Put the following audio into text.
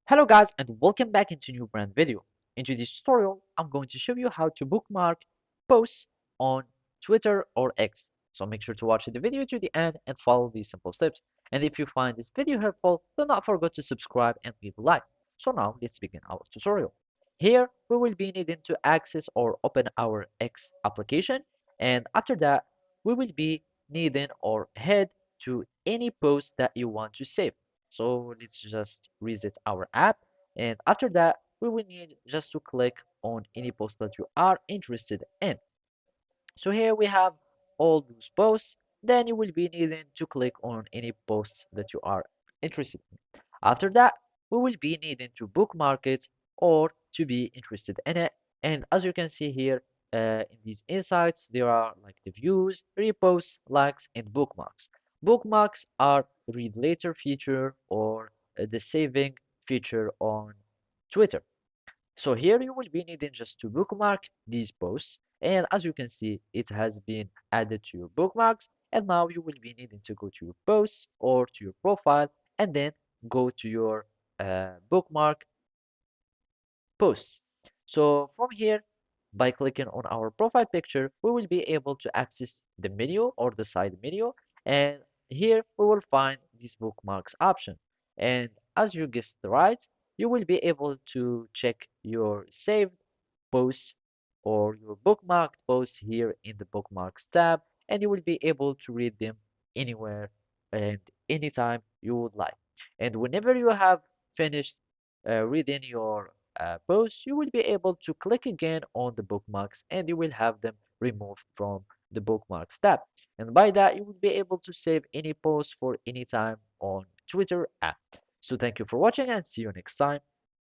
Hello guys and welcome back into a new brand video. In this tutorial, I'm going to show you how to bookmark posts on Twitter or X. So make sure to watch the video to the end and follow these simple steps. And if you find this video helpful, do not forget to subscribe and leave a like. So now let's begin our tutorial. Here we will be needing to access or open our X application, and after that we will be needing or head to any post that you want to save. So let's just reset our app. And after that, we will need just to click on any post that you are interested in. So here we have all those posts. Then you will be needing to click on any posts that you are interested in. After that, we will be needing to bookmark it or to be interested in it. And as you can see here, in these insights, there are like the views, reposts, likes, and bookmarks. Bookmarks are read later feature or the saving feature on Twitter. So here you will be needing just to bookmark these posts. And as you can see, it has been added to your bookmarks. And now you will be needing to go to your posts or to your profile and then go to your bookmark posts. So from here, by clicking on our profile picture, we will be able to access the menu or the side menu. And here we will find this bookmarks option. And as you guessed right, you will be able to check your saved posts or your bookmarked posts here in the bookmarks tab, and you will be able to read them anywhere and anytime you would like. And whenever you have finished reading your post, you will be able to click again on the bookmarks and you will have them removed from the bookmarks tab. And by that, you will be able to save any post for any time on Twitter app. So thank you for watching and see you next time.